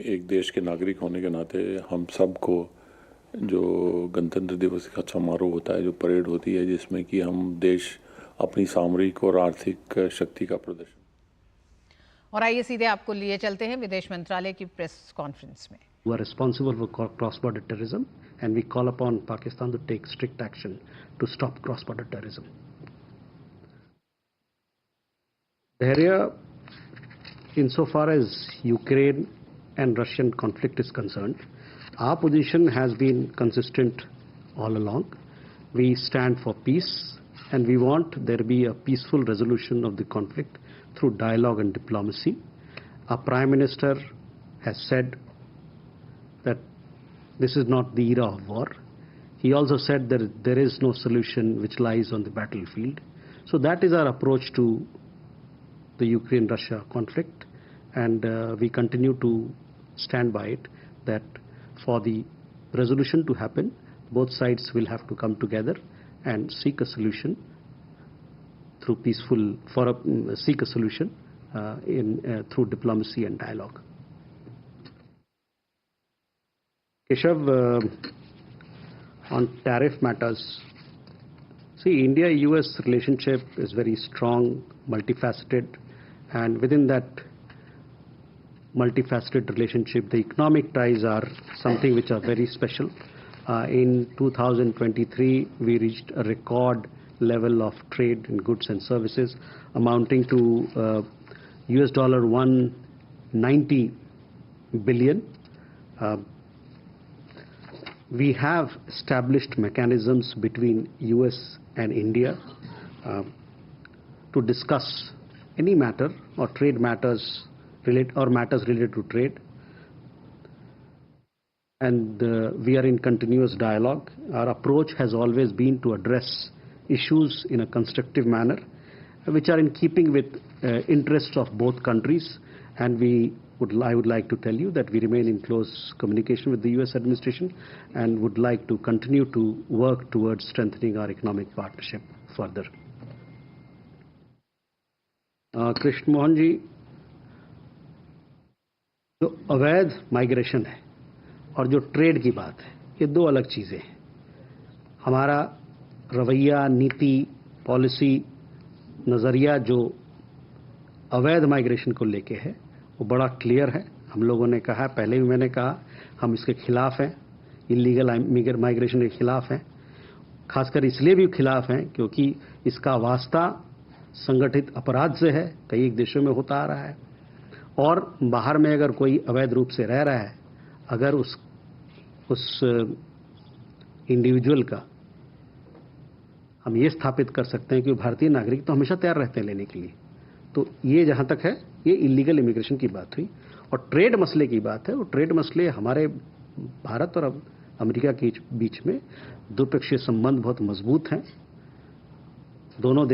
एक देश के नागरिक होने के नाते हम सबको जो गणतंत्र दिवस का समारोह होता है, जो परेड होती है, जिसमें कि हम देश अपनी सामरिक और आर्थिक शक्ति का प्रदर्शन। और आइए सीधे आपको लिए चलते हैं विदेश मंत्रालय की प्रेस कॉन्फ्रेंस में। Who are responsible for cross-border terrorism, and we call upon Pakistan to take strict action to stop cross-border terrorism. The area, insofar as Ukraine and Russian conflict is concerned, our position has been consistent all along. We stand for peace, and we want there be a peaceful resolution of the conflict through dialogue and diplomacy. Our Prime Minister has said that this is not the era of war. He also said that there is no solution which lies on the battlefield. So that is our approach to the Ukraine-Russia conflict, and we continue to stand by it, that for the resolution to happen, both sides will have to come together and seek a solution through seek a solution through diplomacy and dialogue. Keshav, on tariff matters, see, India-US relationship is very strong, multifaceted, and within that multifaceted relationship, the economic ties are something which are very special. In 2023, we reached a record level of trade in goods and services amounting to US dollar 190 billion. We have established mechanisms between US and India to discuss any matter or trade matters matters related to trade, and we are in continuous dialogue. Our approach has always been to address issues in a constructive manner, which are in keeping with interests of both countries, and I would like to tell you that we remain in close communication with the US administration and would like to continue to work towards strengthening our economic partnership further. Krishna Mohan ji, जो अवैध migration है और जो trade की बात है, ये दो अलग चीज़ें हैं. हमारा रवैया, नीति, पॉलिसी, नज़रिया जो अवैध माइग्रेशन को लेके है वो बड़ा क्लियर है. हम लोगों ने कहा, पहले भी मैंने कहा, हम इसके खिलाफ हैं, इलीगल माइग्रेशन के खिलाफ हैं. खासकर इसलिए भी खिलाफ हैं क्योंकि इसका वास्ता संगठित अपराध से है, कई देशों में होता आ रहा है, और बाहर में अगर कोई अवैध रूप से रह रहा है, अगर उस इंडिविजुअल का हम ये स्थापित कर सकते हैं कि वो भारतीय नागरिक, तो हमेशा तैयार रहते हैं लेने के लिए. तो ये जहाँ तक है, ये इलीगल इमिग्रेशन की बात हुई. और ट्रेड मसले की बात है, वो ट्रेड मसले हमारे भारत और अमेरिका के बीच में द्विपक्षीय संबंध बहुत मजबूत हैं. दोनों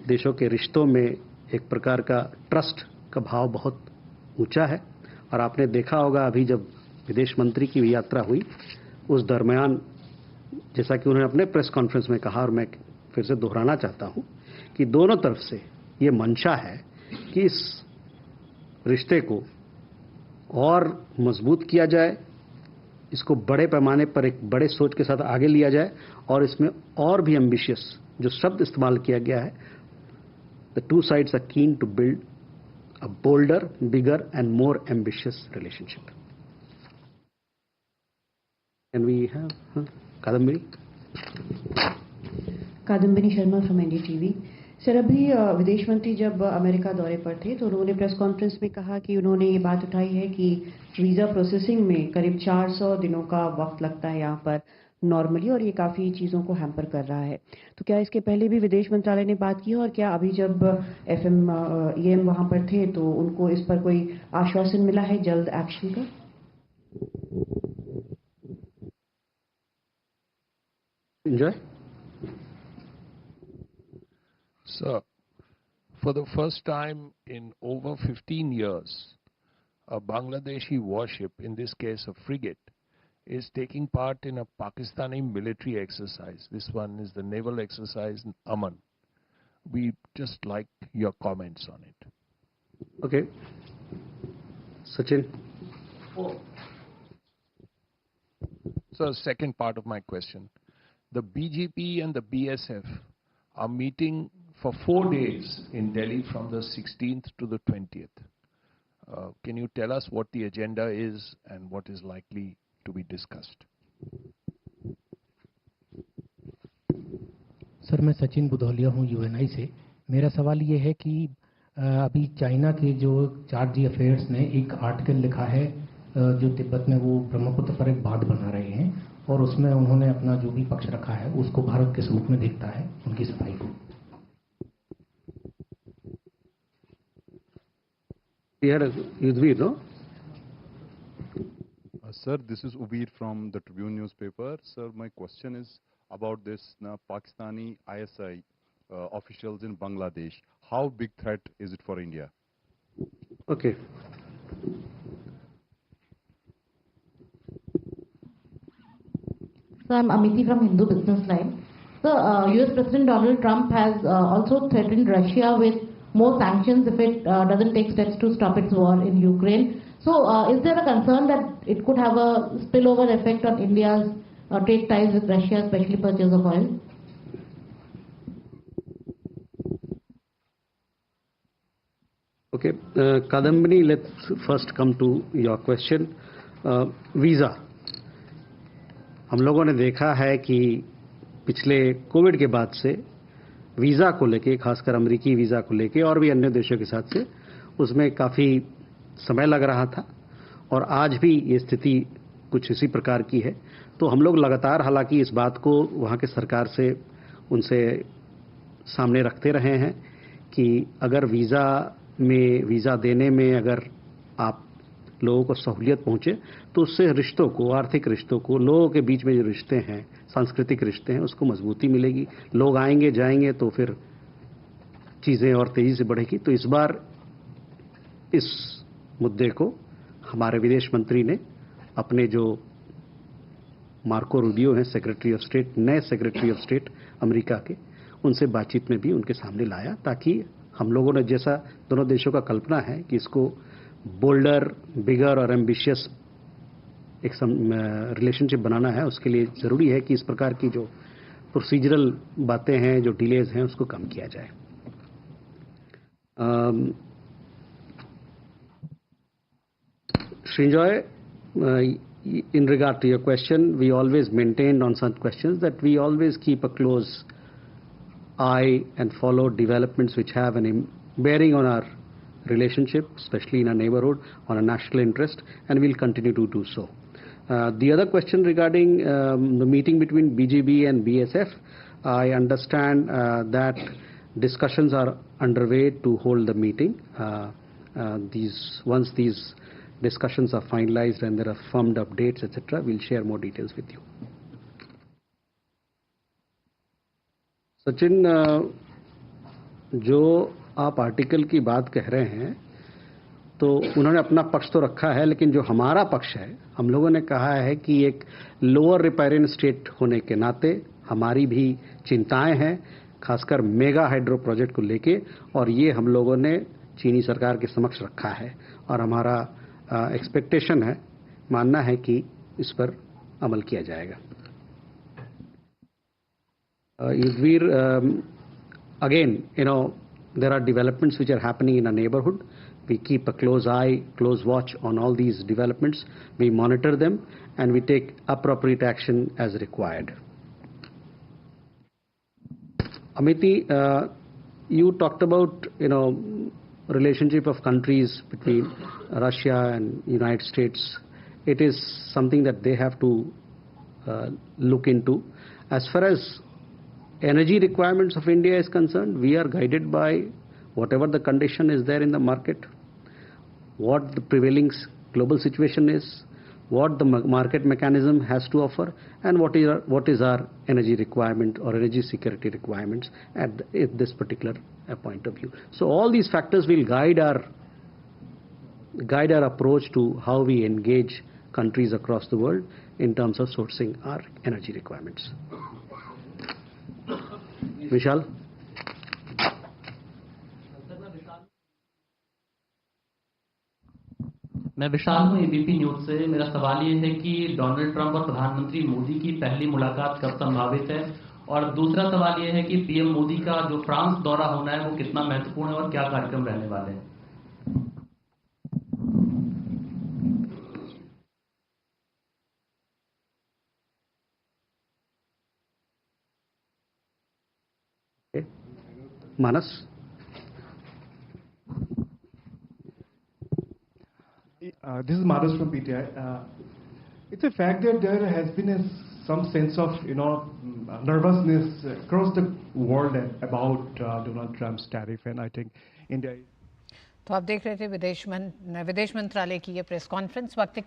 देशों के रिश्तों में एक प्रकार का ट्रस्ट का भाव बहुत ऊंचा है. और आपने देखा होगा, अभी जब विदेश मंत्री की यात्रा हुई, उस दरमियान जैसा कि उन्होंने अपने प्रेस कॉन्फ्रेंस में कहा, और मैं फिर से दोहराना चाहता हूं कि दोनों तरफ से ये मंशा है कि इस रिश्ते को और मजबूत किया जाए, इसको बड़े पैमाने पर एक बड़े सोच के साथ आगे लिया जाए, और इसमें और भी एम्बिशियस जो शब्द इस्तेमाल किया गया है, the two sides are keen to build a bolder, bigger and more ambitious relationship. Can we have Kadambini? Kadambini Sharma from NDTV. Sir, अभी विदेश मंत्री जब अमेरिका दौरे पर थे तो उन्होंने प्रेस कॉन्फ्रेंस में कहा कि उन्होंने ये बात उठाई है कि वीज़ा प्रोसेसिंग में करीब 400 दिनों का वक्त लगता है यहाँ पर नॉर्मली, और ये काफ़ी चीज़ों को हैम्पर कर रहा है. तो क्या इसके पहले भी विदेश मंत्रालय ने बात की, और क्या अभी जब EM वहाँ पर थे तो उनको इस पर कोई आश्वासन मिला है जल्द एक्शन का? Enjoy. Sir, for the first time in over 15 years, a Bangladeshi warship, in this case a frigate, is taking part in a Pakistani military exercise. This one is the naval exercise in Aman. We just like your comments on it. Okay. Sachin. So, second part of my question. The BJP and the BSF are meeting for 4 days in Delhi from the 16th to the 20th. Can you tell us what the agenda is and what is likely to be discussed? Sir, मैं सचिन बुधौलिया हूँ Uni से। मेरा सवाल ये है कि अभी China के जो चार्ज अफेयर्स ने एक आर्टिकल लिखा है जो तिब्बत में वो ब्रह्मपुत्र पर एक बांध बना रहे हैं और उसमें उन्होंने अपना जो भी पक्ष रखा है उसको भारत के स्वरूप में देखता है उनकी सफाई को। Yudhvir, no? Sir, this is Ubir from the Tribune newspaper. Sir, my question is about this Pakistani ISI officials in Bangladesh. How big threat is it for India? Okay. So I'm Amiti from Hindu Business Line. So US President Donald Trump has also threatened Russia with more sanctions if it doesn't take steps to stop its war in Ukraine. So is there a concern that it could have a spillover effect on India's trade ties with Russia, especially purchase of oil? Okay, Kadambini, let's first come to your question. Visa. हम लोगों ने देखा है कि पिछले Covid के बाद से वीज़ा को लेके, खासकर अमेरिकी वीज़ा को लेके और भी अन्य देशों के साथ से उसमें काफ़ी समय लग रहा था और आज भी ये स्थिति कुछ इसी प्रकार की है। तो हम लोग लगातार हालांकि इस बात को वहाँ के सरकार से उनसे सामने रखते रहे हैं कि अगर वीज़ा देने में अगर आप लोगों को सहूलियत पहुंचे तो उससे रिश्तों को, आर्थिक रिश्तों को, लोगों के बीच में जो रिश्ते हैं, सांस्कृतिक रिश्ते हैं, उसको मजबूती मिलेगी। लोग आएंगे जाएंगे तो फिर चीज़ें और तेज़ी से बढ़ेगी। तो इस बार इस मुद्दे को हमारे विदेश मंत्री ने अपने जो मार्को रूबियो हैं, सेक्रेटरी ऑफ स्टेट, नए सेक्रेटरी ऑफ स्टेट अमेरिका के, उनसे बातचीत में भी उनके सामने लाया ताकि हम लोगों ने जैसा दोनों देशों का कल्पना है कि इसको बोल्डर, बिगर और एम्बिशियस एक रिलेशनशिप बनाना है, उसके लिए ज़रूरी है कि इस प्रकार की जो प्रोसीजरल बातें हैं, जो डिलेज हैं, उसको कम किया जाए। Srinjoy, in regard to your question, we always maintained on such questions that we always keep a close eye and follow developments which have an bearing on our relationship, especially in our neighborhood, on a national interest, and we'll continue to do so. The other question regarding the meeting between BGB and BSF, I understand that discussions are underway to hold the meeting. Once these discussions are finalized and there are firmed up dates, etc., we'll share more details with you. Sachin, जो आप article की बात कह रहे हैं तो उन्होंने अपना पक्ष तो रखा है, लेकिन जो हमारा पक्ष है, हम लोगों ने कहा है कि एक लोअर रिपेरियन स्टेट होने के नाते हमारी भी चिंताएं हैं, खासकर मेगा हाइड्रो प्रोजेक्ट को लेके, और ये हम लोगों ने चीनी सरकार के समक्ष रखा है और हमारा एक्सपेक्टेशन है, मानना है कि इस पर अमल किया जाएगा। Yudhvir, again, there are developments which are happening in our neighborhood. We keep a close eye, close watch on all these developments. We monitor them and we take appropriate action as required. Amiti, you talked about, relationship of countries between Russia and United States. It is something that they have to look into. As far as energy requirements of India is concerned, we are guided by whatever the condition is there in the market, what the prevailing global situation is, what the market mechanism has to offer, and what is our energy requirement or energy security requirements at this particular point of view. So all these factors will guide our approach to how we engage countries across the world in terms of sourcing our energy requirements. Vishal? मैं विशाल हूं ABP news से। मेरा सवाल ये है कि Donald Trump और प्रधानमंत्री मोदी की पहली मुलाकात कब संभावित है, और दूसरा सवाल ये है कि पीएम मोदी का जो फ्रांस दौरा होना है वो कितना महत्वपूर्ण है और क्या कार्यक्रम रहने वाले हैं। मानस। This is Madhus from PTI. It's a fact that there has been some sense of, nervousness across the world about Donald Trump's tariff, and I think India. तो आप देख रहे थे विदेश मंत्रालय की ये प्रेस कॉन्फ्रेंस। वक्त एक